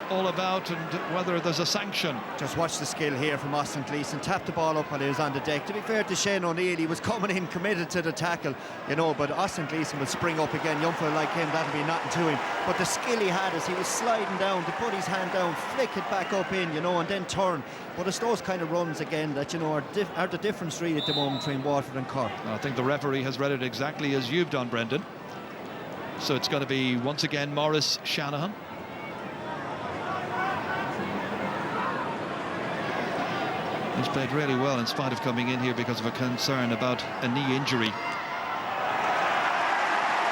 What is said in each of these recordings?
all about and whether there's a sanction. Just watch the skill here from Austin Gleeson. Tapped the ball up while he was on the deck. To be fair to Shane O'Neill, he was coming in committed to the tackle, you know, but Austin Gleeson will spring up again. Young fella like him, that'll be nothing to him. But the skill he had as he was sliding down to put his hand down, flick it back up in, you know, and then turn. But it's those kind of runs again that, you know, are the difference really at the moment between Waterford and Cork. I think the referee has read it exactly as you've done, Brendan. So it's going to be once again Maurice Shanahan. He's played really well in spite of coming in here because of a concern about a knee injury.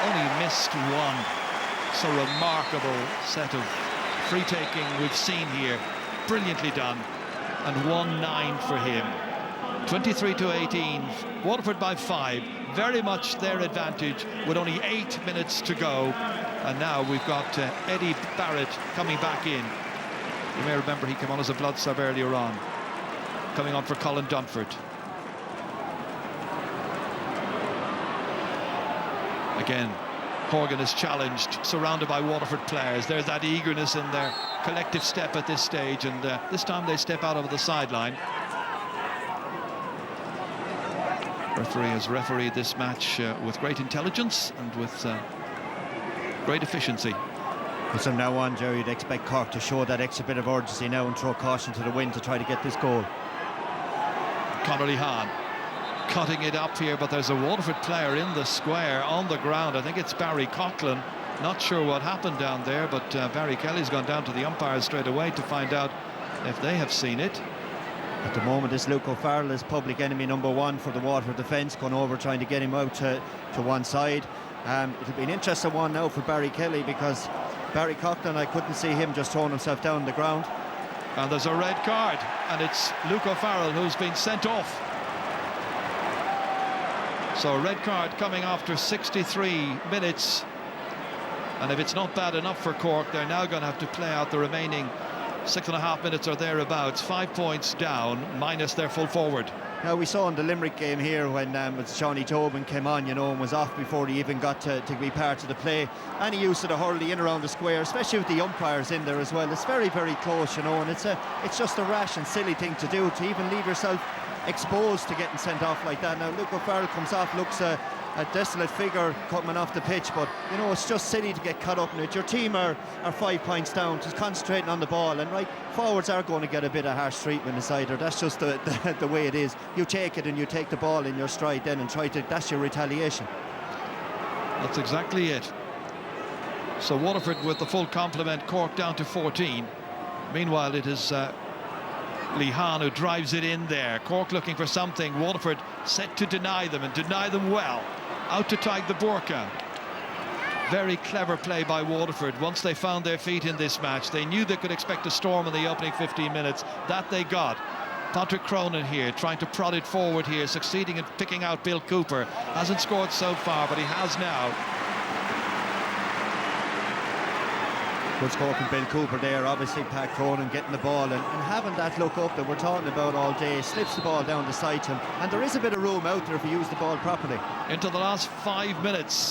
Only missed one. So remarkable set of free taking we've seen here. Brilliantly done. And 1-9 for him. 23-18. Waterford by 5. Very much their advantage with only 8 minutes to go. And now we've got Eddie Barrett coming back in. You may remember he came on as a blood sub earlier on. Coming on for Colin Dunford. Again, Horgan is challenged, surrounded by Waterford players. There's that eagerness in their collective step at this stage, and this time they step out over the sideline. Referee has refereed this match with great intelligence and with great efficiency. But from now on, Jerry, you'd expect Cork to show that extra bit of urgency now and throw caution to the wind to try to get this goal. Connolly Hahn cutting it up here, but there's a Waterford player in the square on the ground. I think it's Barry Coughlin. Not sure what happened down there, but Barry Kelly's gone down to the umpires straight away to find out if they have seen it. At the moment, this Luke O'Farrell is public enemy number 1 for the Waterford defence, going over trying to get him out to one side. It'll be an interesting one now for Barry Kelly, because Barry Coughlin, I couldn't see him just throwing himself down on the ground. And there's a red card, and it's Luke O'Farrell who's been sent off. So a red card coming after 63 minutes. And if it's not bad enough for Cork, they're now going to have to play out the remaining 6.5 minutes or thereabouts. 5 points down, minus their full forward. Now, we saw in the Limerick game here when Shawnee Tobin came on, you know, and was off before he even got to be part of the play. Any use of the hurley in around the square, especially with the umpires in there as well. It's very, very close, you know, and it's just a rash and silly thing to do, to even leave yourself exposed to getting sent off like that. Now, Luke O'Farrell comes off, looks a desolate figure coming off the pitch, but you know, it's just silly to get caught up in it. Your team are 5 points down, just concentrating on the ball, and right, forwards are going to get a bit of harsh treatment aside, or that's just the way it is. You take it and you take the ball in your stride then and try to, that's your retaliation. That's exactly it. So Waterford with the full complement, Cork down to 14. Meanwhile, it is Lee Hahn who drives it in there. Cork looking for something. Waterford set to deny them, and deny them well. Out to Taig the Burka. Very clever play by Waterford. Once they found their feet in this match, they knew they could expect a storm in the opening 15 minutes. That they got. Patrick Cronin here trying to prod it forward here, succeeding in picking out Bill Cooper. Hasn't scored so far, but he has now. Good score from Bill Cooper there. Obviously Pat Cronin getting the ball and having that look up that we're talking about all day. Slips the ball down the side to him, and there is a bit of room out there if he used the ball properly. Into the last 5 minutes.